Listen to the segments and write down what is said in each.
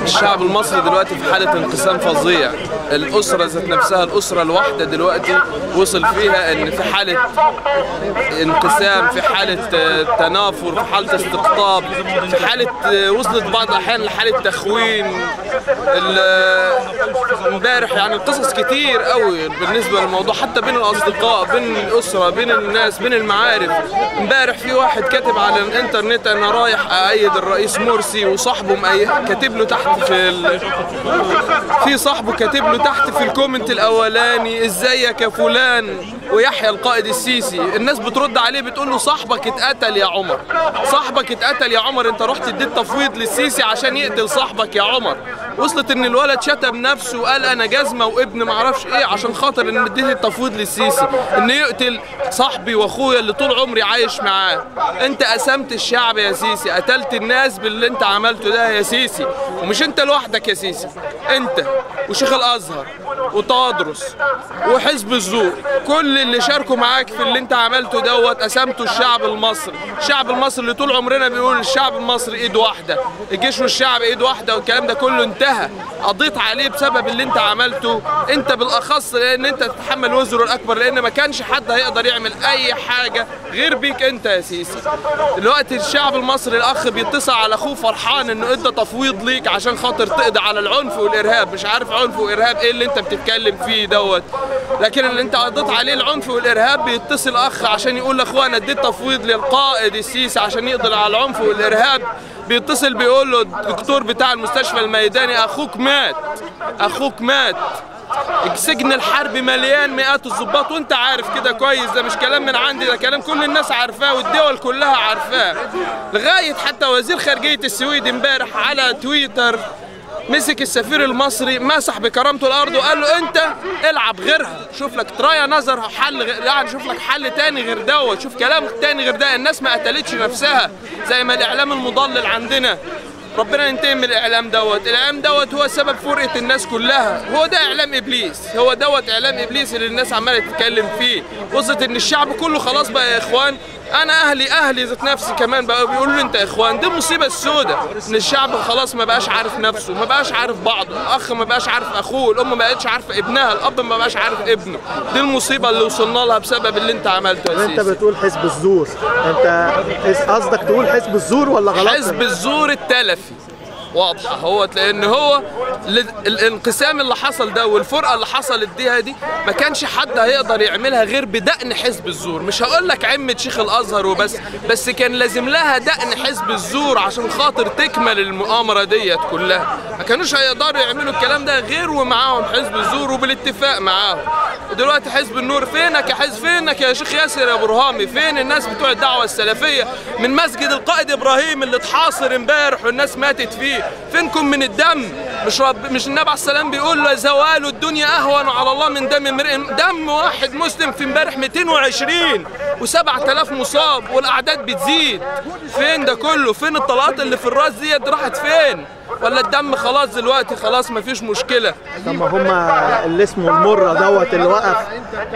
الشعب المصري دلوقتي في حالة انقسام فظيع. الأسرة ذات نفسها، الأسرة الواحدة دلوقتي وصل فيها إن في حالة انقسام، في حالة تنافر، في حالة استقطاب، في حالة وصلت بعض الأحيان لحالة تخوين. امبارح يعني قصص كتير قوي بالنسبة للموضوع، حتى بين الأصدقاء، بين الأسرة، بين الناس، بين المعارف. امبارح في واحد كاتب على الإنترنت أنا رايح أأيد الرئيس مرسي، وصاحبه كاتب له تحت في صاحبه كاتب له تحت في الكومنت الأولاني ازيك يا فلان ويحيى القائد السيسي. الناس بترد عليه بتقول له صاحبك اتقتل يا عمر، صاحبك اتقتل يا عمر، انت رحت اديت تفويض للسيسي عشان يقتل صاحبك يا عمر. وصلت ان الولد شتم نفسه وقال انا جزمه وابن معرفش ايه عشان خاطر ان اديت التفويض للسيسي ان يقتل صاحبي واخويا اللي طول عمري عايش معاه. انت قسمت الشعب يا سيسي، قتلت الناس باللي انت عملته ده يا سيسي. ومش انت لوحدك يا سيسي، انت وشيخ الازهر وتواضرس وحزب الزور، كل اللي شاركوا معاك في اللي انت عملته دوت قسمتوا الشعب المصري. الشعب المصري اللي طول عمرنا بيقول الشعب المصري ايد واحده، الجيش والشعب ايد واحده، والكلام ده كله انتهى. قضيت عليه بسبب اللي انت عملته انت بالاخص، لان انت تتحمل وزره الاكبر، لان ما كانش حد هيقدر يعمل اي حاجه غير بيك انت يا سيسي. دلوقتي الشعب المصري الاخ بيتصل على اخوه فرحان انه ادى تفويض ليك عشان خاطر تقضي على العنف والارهاب. مش عارف عنف وارهاب ايه اللي انت بتتكلم فيه دوت، لكن اللي انت قضيت عليه العنف والارهاب بيتصل اخ عشان يقول لاخوه انا اديت تفويض للقائد السيسي عشان يقضي على العنف والارهاب، بيتصل بيقول له الدكتور بتاع المستشفى الميداني اخوك مات، اخوك مات. سجن الحرب مليان مئات الضباط وانت عارف كده كويس. ده مش كلام من عندي، ده كلام كل الناس عارفاه والدول كلها عارفاه. لغايه حتى وزير خارجيه السويد امبارح على تويتر مسك السفير المصري مسح بكرامته الارض وقال له انت العب غيرها، شوف لك ترايا نظر حل يعني شوف لك حل تاني غير دوت، شوف كلام تاني غير ده. الناس ما قتلتش نفسها زي ما الاعلام المضلل عندنا. ربنا ينتقم من الاعلام دوت. الاعلام دوت هو سبب فرقه الناس كلها، هو ده اعلام ابليس، هو دوت اعلام ابليس اللي الناس عماله تتكلم فيه. وصلت ان الشعب كله خلاص بقى يا اخوان. انا اهلي ذات نفسي كمان بقى بيقولوا لي انت اخوان. دي المصيبه السوداء ان الشعب خلاص ما بقاش عارف نفسه، ما بقاش عارف بعضه، الاخ ما بقاش عارف اخوه، الام ما بقتش عارفه ابنها، الاب ما بقاش عارف ابنه. دي المصيبه اللي وصلنا لها بسبب اللي انت عملته يا سيدي. انت بتقول حزب الزور، انت قصدك تقول حزب الزور ولا غلط؟ حزب الزور التلفي واضحه اهوت، لان هو الانقسام اللي حصل ده والفرقه اللي حصلت دي ما كانش حد هيقدر يعملها غير بدقن حزب الزور. مش هقول لك عمه شيخ الازهر وبس، بس كان لازم لها دقن حزب الزور عشان خاطر تكمل المؤامره ديت كلها. ما كانوش هيقدروا يعملوا الكلام ده غير ومعاهم حزب الزور وبالاتفاق معاهم. ودلوقتي حزب النور فينك يا حزب، فينك يا شيخ ياسر يا برهامي، فين الناس بتوع الدعوه السلفيه من مسجد القائد ابراهيم اللي اتحاصر امبارح والناس ماتت فيه؟ فينكم من الدم؟ مش النبي عليه السلام بيقول زوال الدنيا اهون على الله من دم امرئ؟ دم واحد مسلم في امبارح 220 و7000 مصاب والاعداد بتزيد. فين ده كله؟ فين الطلقات اللي في الراس ديت راحت فين؟ ولا الدم خلاص دلوقتي خلاص مفيش مشكله؟ طب ما هم اللي اسمه المره دوت اللي وقف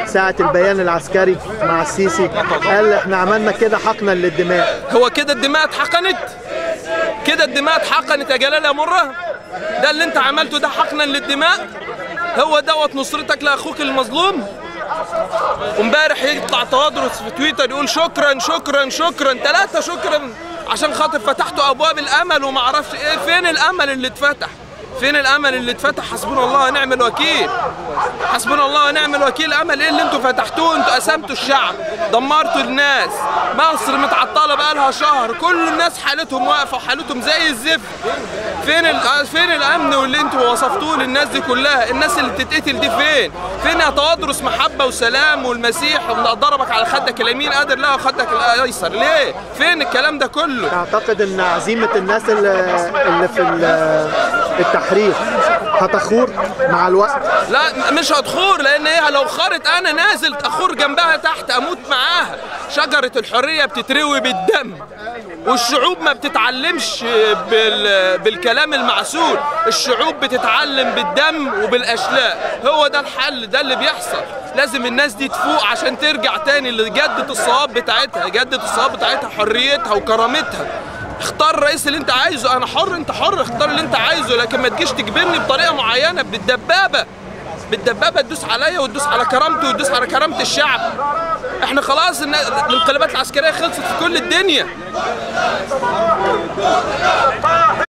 ساعه البيان العسكري مع السيسي قال احنا عملنا كده حقنا للدماء. هو كده الدماء اتحقنت؟ كده الدماء اتحقنت يا جلال يا مره؟ ده اللي انت عملته ده حقنا للدماء؟ هو دوت نصرتك لاخوك المظلوم؟ وامبارح يطلع تواضرس في تويتر يقول شكرا شكرا شكرا 3 شكرا عشان خاطر فتحتوا ابواب الامل وما اعرفش ايه. فين الامل اللي اتفتح؟ فين الامل اللي اتفتح؟ حسبنا الله ونعم الوكيل، حسبنا الله ونعم الوكيل. امل ايه اللي انتوا فتحتوه؟ انتوا قسمتوا الشعب، دمرتوا الناس. مصر متعطله بقالها شهر، كل الناس حالتهم واقفه وحالتهم زي الزفت. فين الامن واللي انتوا وصفتوه للناس دي كلها؟ الناس اللي بتتقتل دي فين؟ فين يا تواضرس محبه وسلام والمسيح ضربك على خدك اليمين قادر لا خدك الايسر؟ ليه؟ فين الكلام ده كله؟ تعتقد ان عزيمه الناس اللي في التحرير هتخور مع الوقت؟ لا مش هتخور، لان هي لو خارت انا نازل اخور جنبها تحت اموت معاها. شجره الحريه بتتروي بالدم، والشعوب ما بتتعلمش بالكلام المعسول، الشعوب بتتعلم بالدم وبالاشلاء. هو ده الحل، ده اللي بيحصل. لازم الناس دي تفوق عشان ترجع تاني لجدة الصواب بتاعتها، جدة الصواب بتاعتها حريتها وكرامتها. اختار الرئيس اللي انت عايزه، انا حر، انت حر، اختار اللي انت عايزه، لكن ما تجيش تجبرني بطريقه معينه بالدبابه تدوس عليا وتدوس على كرامتي وتدوس على كرامه الشعب. احنا خلاص الانقلابات العسكريه خلصت في كل الدنيا.